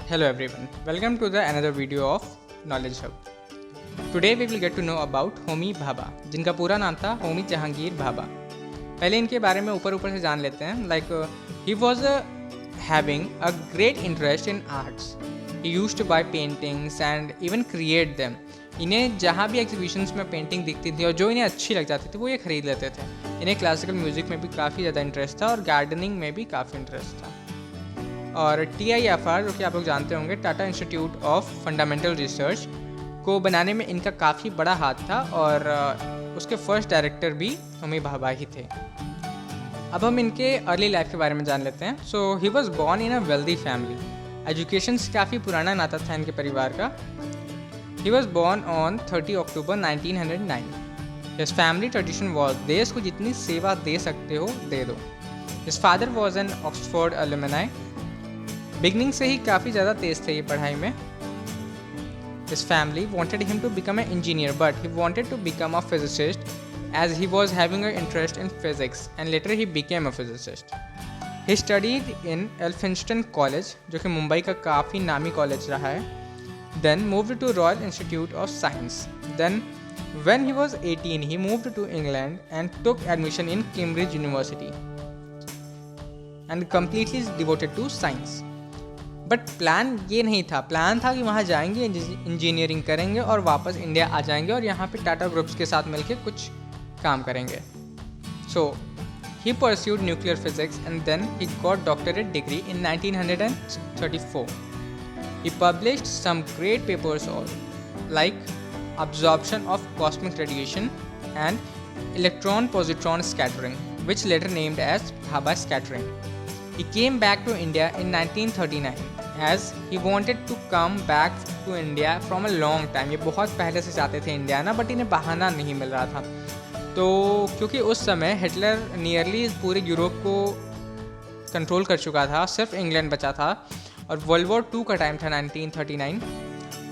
Hello everyone, welcome to the another video of Knowledge Hub. Today we will get to know about Homi Bhabha, जिनका पूरा नाम था होमी जहांगीर भाभा. पहले इनके बारे में ऊपर से जान लेते हैं. He was having a great interest in arts. He used to buy paintings and even create them. इन्हें जहाँ भी एग्जीबिशंस में पेंटिंग दिखती थी और जो इन्हें अच्छी लग जाती थी वो ये खरीद लेते थे. इन्हें क्लासिकल म्यूज़िक में भी काफ़ी ज़्यादा इंटरेस्ट था और गार्डनिंग में भी काफ़ी इंटरेस्ट था. और TIFR जो कि आप लोग जानते होंगे, Tata institute of fundamental research को बनाने में इनका काफ़ी बड़ा हाथ था और उसके फर्स्ट डायरेक्टर भी होमी भाभा ही थे. अब हम इनके अर्ली लाइफ के बारे में जान लेते हैं. So he was born in a wealthy family. Education से काफ़ी पुराना नाता था इनके परिवार का. He was born on 30 October 1909. His family tradition was, देश को जितनी सेवा दे सकते हो दे दो. His father was an Oxford alumni. Beginning से ही काफ़ी ज़्यादा तेज़ थे ये पढ़ाई में. His family wanted him to become an engineer, but he wanted to become a physicist as he was having an interest in physics, and later he became a physicist. He studied in Elphinstone College, जो कि मुंबई का काफ़ी नामी college रहा है. Then moved to Royal Institute of Science. Then when he was 18, he moved to England and took admission in Cambridge University and completely devoted to science. But plan ये नहीं था. प्लान था कि वहाँ जाएंगे, इंजीनियरिंग करेंगे और वापस इंडिया आ जाएंगे और यहाँ पे टाटा ग्रुप्स के साथ मिलके कुछ काम करेंगे. So he pursued nuclear physics and then he got doctorate degree in 1934. He published some great papers all like absorption of cosmic radiation and electron-positron scattering, which later named as Bhabha scattering. He came back to India in 1939 as he wanted to come back to India from a long time. ये बहुत पहले से चाहते थे India ना, but इन्हें बहाना नहीं मिल रहा था. तो क्योंकि उस समय हिटलर नियरली पूरे यूरोप को कंट्रोल कर चुका था, सिर्फ इंग्लैंड बचा था और वर्ल्ड वॉर 2 का टाइम था 1939.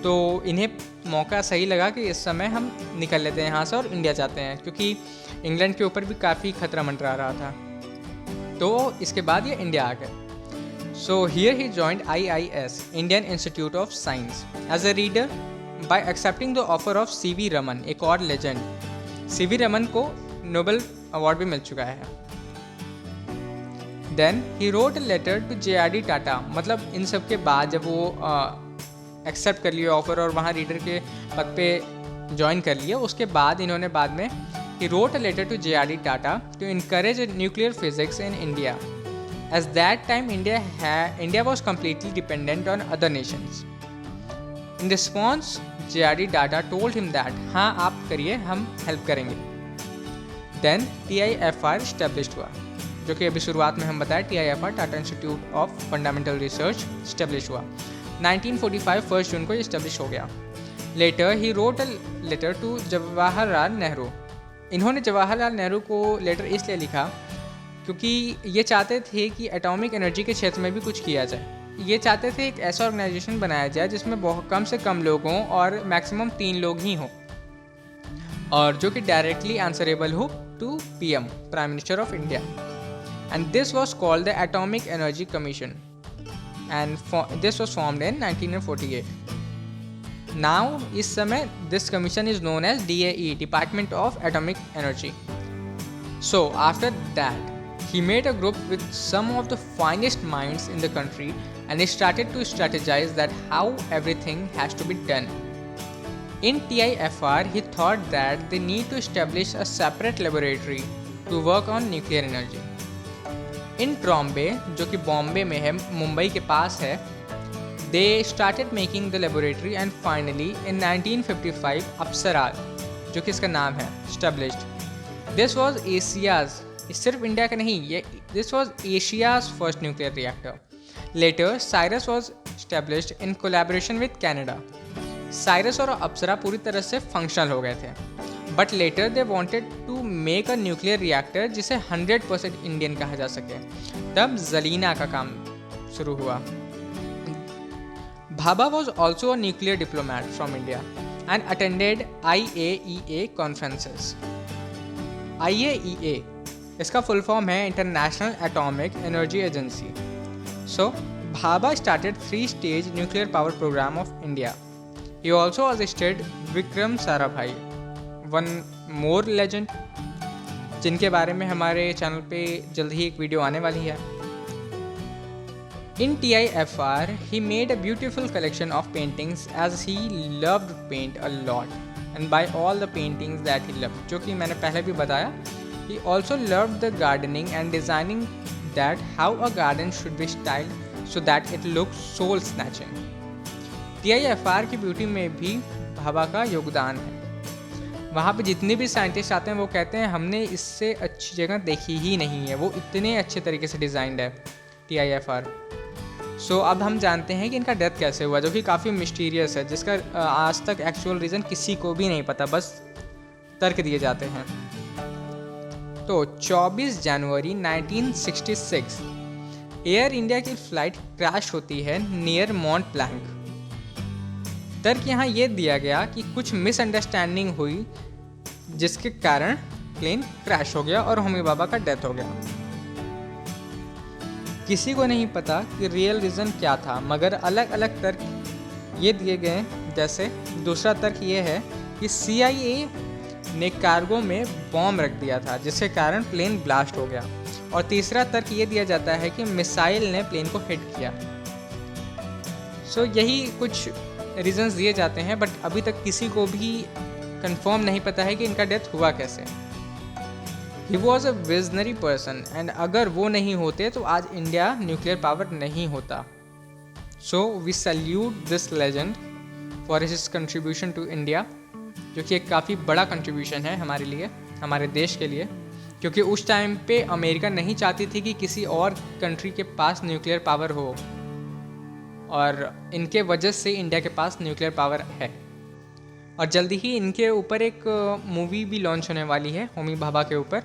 तो इन्हें मौका सही लगा कि इस समय हम निकल लेते हैं यहाँ से और इंडिया जाते हैं, क्योंकि इंग्लैंड के ऊपर भी काफ़ी खतरा मंडरा रहा था. तो इसके बाद ये इंडिया आ गए. So here he joined IIS, Indian institute of science, as a reader by accepting the offer of CV Raman, एक और लेजेंड. CV रमन को नोबेल अवार्ड भी मिल चुका है. Then he wrote a letter to JRD Tata. मतलब इन सब के बाद जब वो एक्सेप्ट कर लिया ऑफर और वहाँ रीडर के पद पे ज्वाइन कर लिया, उसके बाद इन्होंने बाद में he wrote a letter to JRD Tata to encourage nuclear physics in India. As that time India was completely dependent on other nations. In response, JRD Tata told him that हाँ आप करिए, हम हेल्प करेंगे. Then TIFR established हुआ, जो कि अभी शुरुआत में हम बताया. TIFR Tata institute of fundamental research established हुआ. 1945 1 जून को ये established हो गया. Later he wrote a letter to Jawaharlal Nehru. इन्होंने जवाहरलाल नेहरू को लेटर इसलिए लिखा क्योंकि ये चाहते थे कि एटॉमिक एनर्जी के क्षेत्र में भी कुछ किया जाए. ये चाहते थे एक ऐसा ऑर्गेनाइजेशन बनाया जाए जिसमें बहुत कम से कम लोग हों और मैक्सिमम 3 लोग ही हों, और जो कि डायरेक्टली आंसरेबल हो to PM, prime minister of India. And this was called the atomic energy commission and this was formed in 1948. Now इस समय this commission is known as DAE, Department of Atomic Energy. So after that he made a group with some of the finest minds in the country and they started to strategize that how everything has to be done. In TIFR he thought that they need to establish a separate laboratory to work on nuclear energy. In Trombay, जो कि बॉम्बे में है, मुंबई के पास है, they started making the laboratory and finally in 1955 Apsara, जो कि इसका नाम है, established. This was Asia's, सिर्फ इंडिया का नहीं, ये this was Asia's first nuclear reactor. Later Cyrus was established in collaboration with Canada. Cyrus और अप्सरा पूरी तरह से फंक्शनल हो गए थे, but later they wanted to make a nuclear reactor जिसे 100% इंडियन कहा जा सके. तब जलीना का काम शुरू हुआ. Bhabha was also a nuclear diplomat from India and attended IAEA conferences. IAEA इसका फुल फॉर्म है international atomic energy agency. So Bhabha started 3-stage nuclear power program of India. He also assisted Vikram Sarabhai, one more legend, जिनके बारे में हमारे channel पे जल्द ही एक video आने वाली है. In TIFR, he made a beautiful collection of paintings as he loved paint a lot, and by all the paintings that he loved, जो कि मैंने पहले भी बताया. He also loved the gardening and designing that how a garden should be styled so that it looks soul snatching. TIFR की beauty में भी भाभा का योगदान है. वहाँ पे जितने भी साइंटिस्ट आते हैं वो कहते हैं हमने इससे अच्छी जगह देखी ही नहीं है, वो इतने अच्छे तरीके से डिज़ाइंड है TIFR. सो अब हम जानते हैं कि इनका डेथ कैसे हुआ, जो कि काफ़ी मिस्टीरियस है, जिसका आज तक एक्चुअल रीज़न किसी को भी नहीं पता, बस तर्क दिए जाते हैं. तो 24 जनवरी 1966 एयर इंडिया की फ़्लाइट क्रैश होती है नियर मॉन्ट ब्लैंक. तर्क यहाँ ये दिया गया कि कुछ मिसअंडरस्टैंडिंग हुई जिसके कारण प्लेन क्रैश हो गया और होमी भाभा का डेथ हो गया. किसी को नहीं पता कि रियल रीज़न क्या था, मगर अलग अलग तर्क ये दिए गए. जैसे दूसरा तर्क ये है कि CIA ने कार्गो में बॉम्ब रख दिया था जिसके कारण प्लेन ब्लास्ट हो गया. और तीसरा तर्क ये दिया जाता है कि मिसाइल ने प्लेन को हिट किया. सो यही कुछ रीजंस दिए जाते हैं, बट अभी तक किसी को भी कंफर्म नहीं पता है कि इनका डेथ हुआ कैसे. He was a visionary person, and अगर वो नहीं होते तो आज इंडिया न्यूक्लियर पावर नहीं होता. So we salute this legend for his contribution to India, जो कि एक काफ़ी बड़ा कंट्रीब्यूशन है हमारे लिए, हमारे देश के लिए, क्योंकि उस टाइम पे अमेरिका नहीं चाहती थी कि किसी और कंट्री के पास न्यूक्लियर पावर हो, और इनके वजह से इंडिया के पास न्यूक्लियर पावर है. और जल्दी ही इनके ऊपर एक मूवी भी लॉन्च होने वाली है होमी भाभा के ऊपर,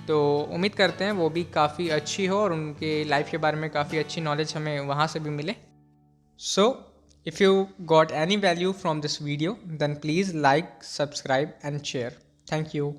तो उम्मीद करते हैं वो भी काफ़ी अच्छी हो और उनके लाइफ के बारे में काफ़ी अच्छी नॉलेज हमें वहाँ से भी मिले. So if you got any value from this video then please like, subscribe and share. Thank you.